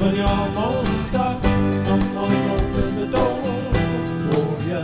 when you're almost stuck, someone opened the door for you.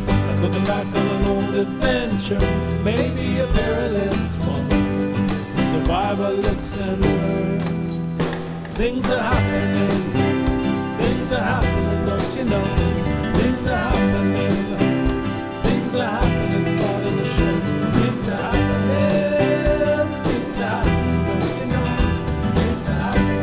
Like looking back on an old adventure, maybe a perilous one. The survivor looks and learns. Things are happening, don't you know? Things are happening, starting to show. Things are happening, don't you know? Things are happening.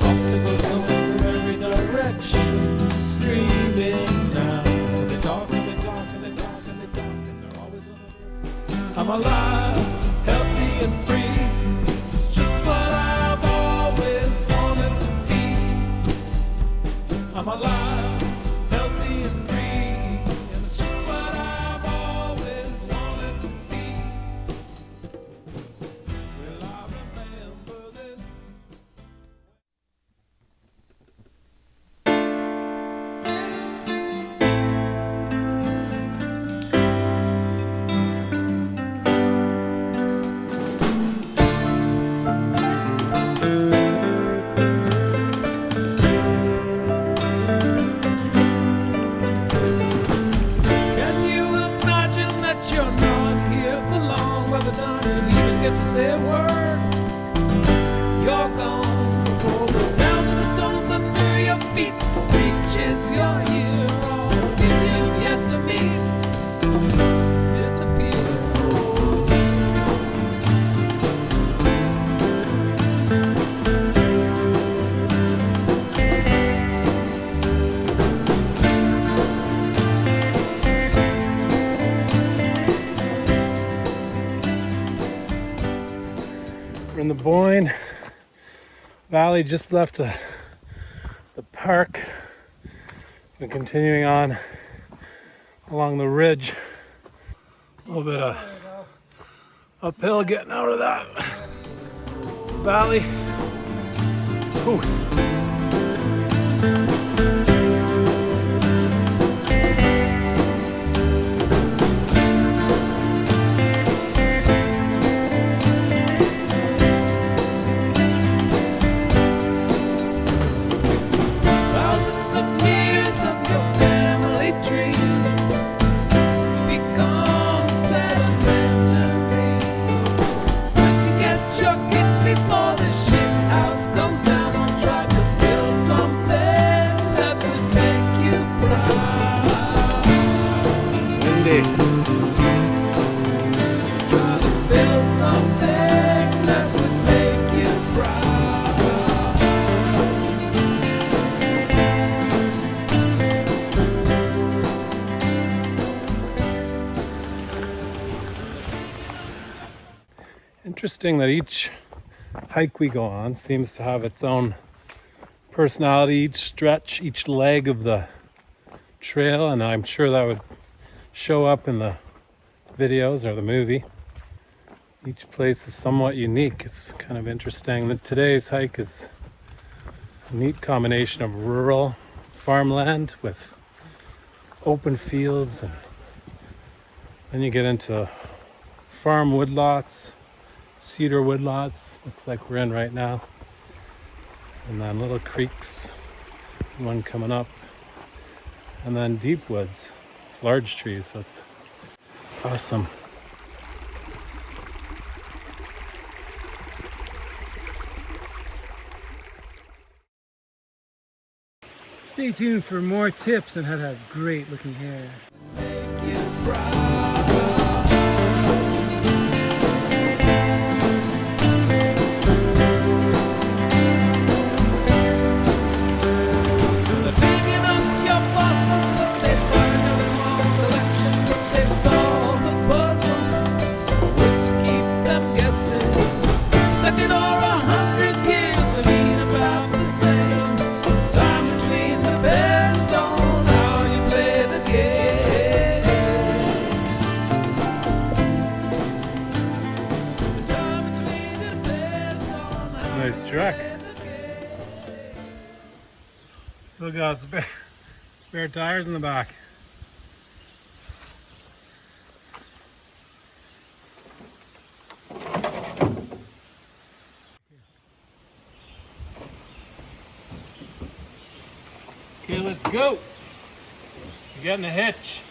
Obstacles coming from every direction, streaming down. They're talking, they're always on the verge. I'm alive, healthy and free. I'm alive, healthy and free, and it's just what I've always wanted to be. Well, I remember this. To say a word, you're gone before the sound of the stones under your feet reaches your ear. All you've yet to meet disappear. We're in the Boyne Valley, just left the park. We're continuing on along the ridge. A little bit of uphill getting out of that valley. Ooh. Interesting that each hike we go on seems to have its own personality, each stretch, each leg of the trail, and I'm sure that would show up in the videos or the movie. Each place is somewhat unique. It's kind of interesting that today's hike is a neat combination of rural farmland with open fields, and then you get into farm woodlots, cedar woodlots, looks like we're in right now, and then little creeks, one coming up, and then deep woods. It's large trees, so it's awesome. Stay tuned for more tips on how to have great looking hair. Nice truck. Still got spare tires in the back. let's go. You're getting a hitch.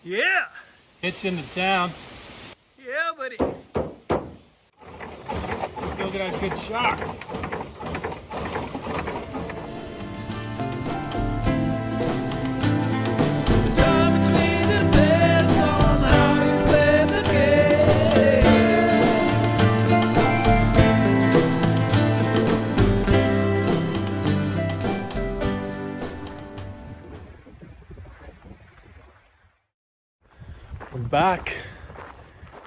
Yeah. Hitch into town. Yeah, buddy. Still got good shocks. We're back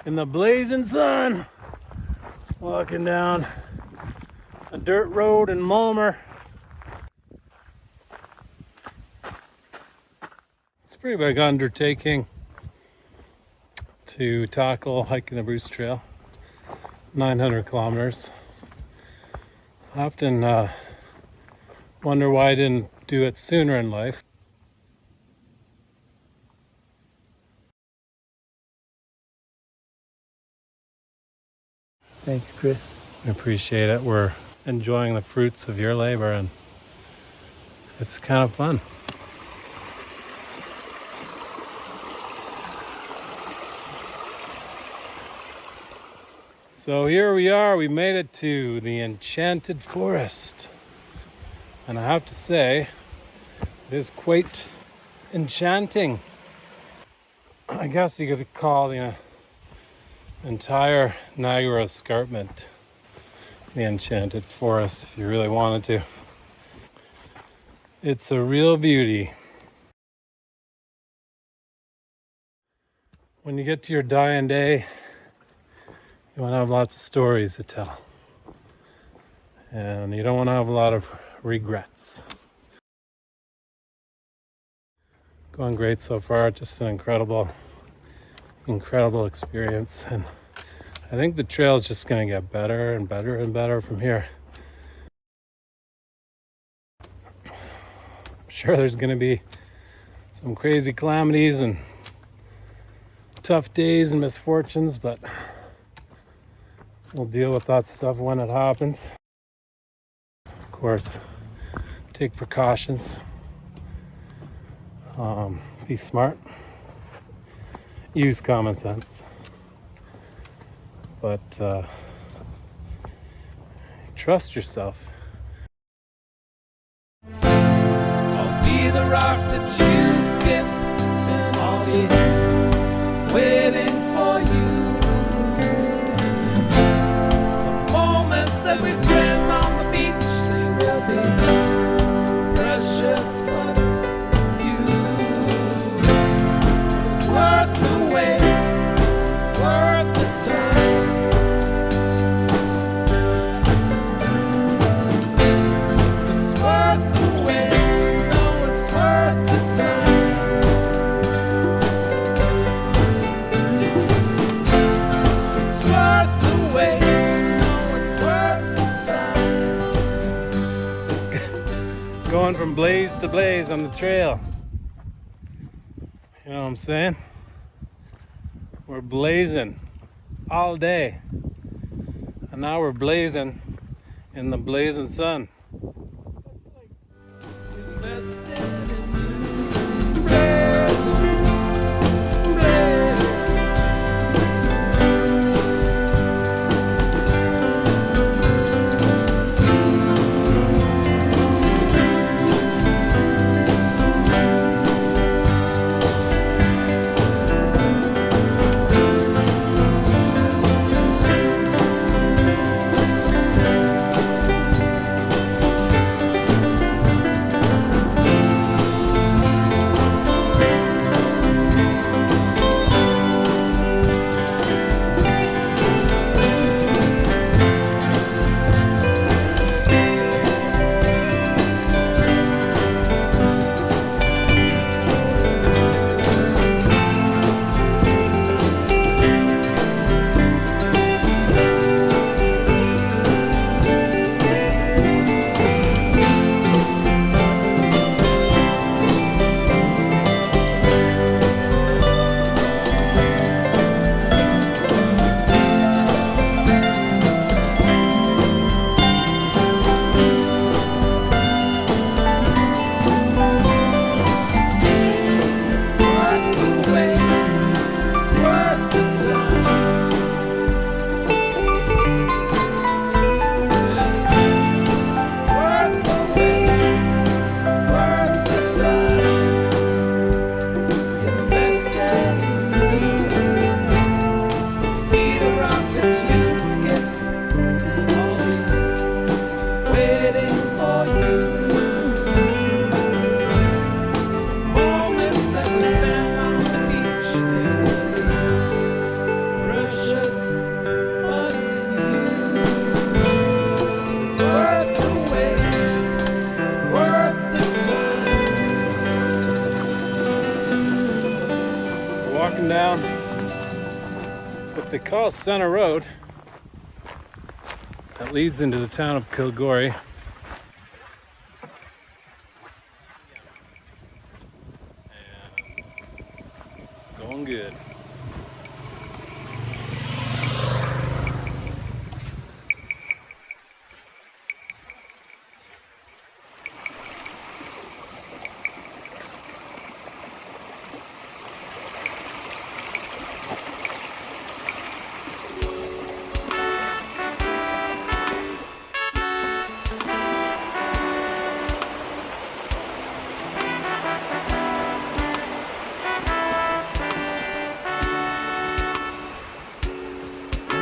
in the blazing sun, walking down a dirt road in Mulmer. It's a pretty big undertaking to tackle hiking the Bruce Trail, 900 kilometers. I often wonder why I didn't do it sooner in life. Thanks, Chris. I appreciate it. We're enjoying the fruits of your labor, and it's kind of fun. So here we are, we made it to the enchanted forest. And I have to say, it is quite enchanting. I guess you could call the entire Niagara Escarpment the enchanted forest if you really wanted to. It's a real beauty. When you get to your dying day, you want to have lots of stories to tell. And you don't want to have a lot of regrets. Going great so far, just an incredible experience. And I think the trail is just going to get better and better and better from here. I'm sure there's going to be some crazy calamities and tough days and misfortunes, but we'll deal with that stuff when it happens. Of course, take precautions, be smart, use common sense, but trust yourself. I'll be the rock that you skip, and I'll be waiting for you. The moments that we spend on the beach, they will be precious but few. It's worth the wait, it's worth the time. It's worth the wait, no, it's worth the time. It's worth the wait, no, it's worth the time. Going from blaze to blaze on the trail. You know what I'm saying? We're blazing all day. And now we're blazing in the blazing sun. Invested in you. Red, red. they call Center Road that leads into the town of Kilgore. And going good.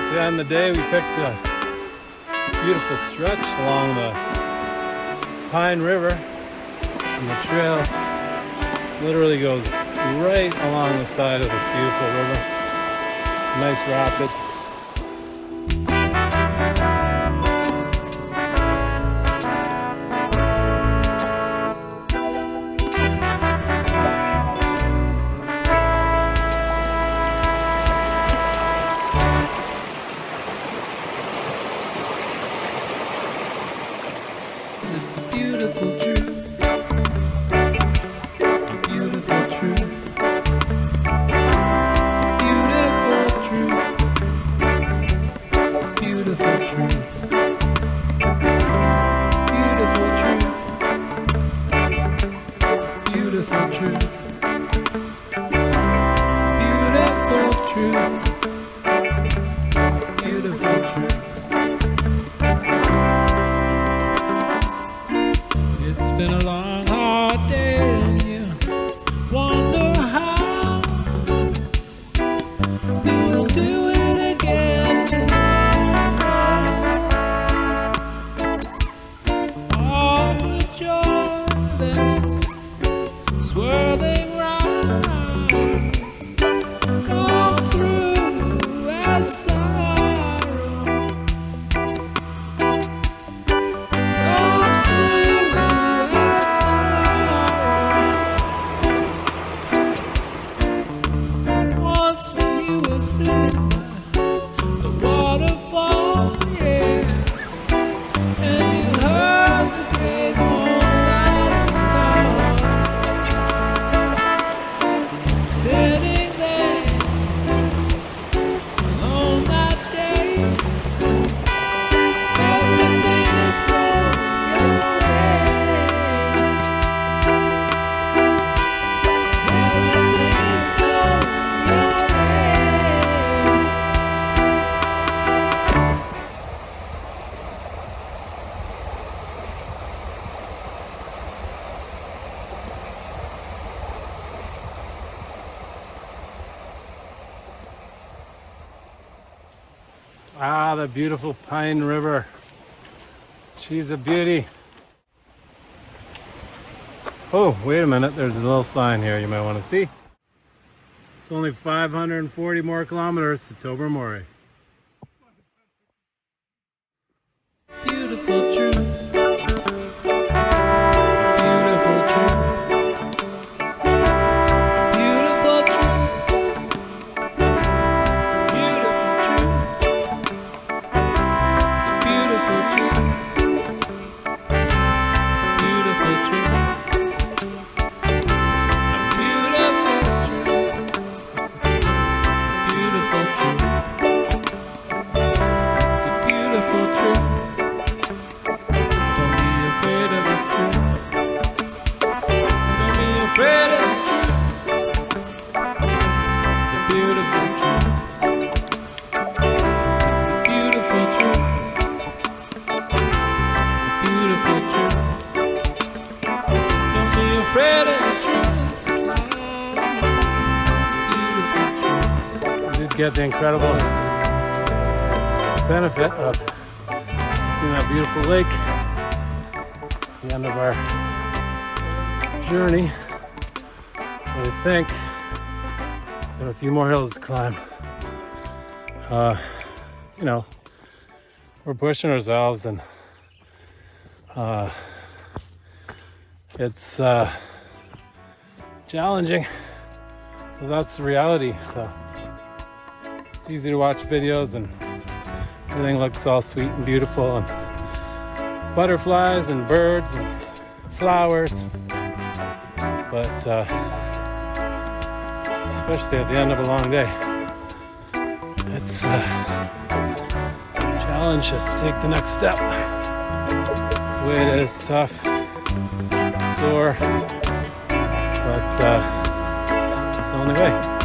To end the day, we picked a beautiful stretch along the Pine River, and the trail literally goes right along the side of this beautiful river. Nice rapids. It's a beautiful truth. A beautiful truth. Beautiful truth. Beautiful truth. Beautiful truth. Beautiful truth. Beautiful truth. Beautiful truth. It's been a long, hard day, and you wonder how you'll do it again tomorrow. All the joy that's swirling round comes through as sorrow. Comes through as sorrow. Once when you were sitting by the waterfall, yeah, and you heard the great moan down, sitting there alone that day, everything is going your way. Everything is going your way. Ah, the beautiful Pine River. She's a beauty. Oh, wait a minute. There's a little sign here you might want to see. It's only 540 more kilometers to Tobermory. Beautiful truth. Beautiful truth. Beautiful truth. Beautiful truth. It's a beautiful truth. Beautiful truth. A beautiful truth. Beautiful truth. It's a beautiful truth. Don't be afraid of the truth. Don't be afraid of the truth. The beautiful truth. It's a beautiful truth. The beautiful truth. Don't be afraid of the truth. Beautiful truth. We did get the incredible benefit of seeing that beautiful lake at the end of our journey. But I think got a few more hills to climb. You know, we're pushing ourselves, and it's challenging, but that's the reality. So It's easy to watch videos and everything looks all sweet and beautiful, and butterflies and birds and flowers. But especially at the end of a long day, it's a challenge just to take the next step. It's the way it is, tough, sore, but it's the only way.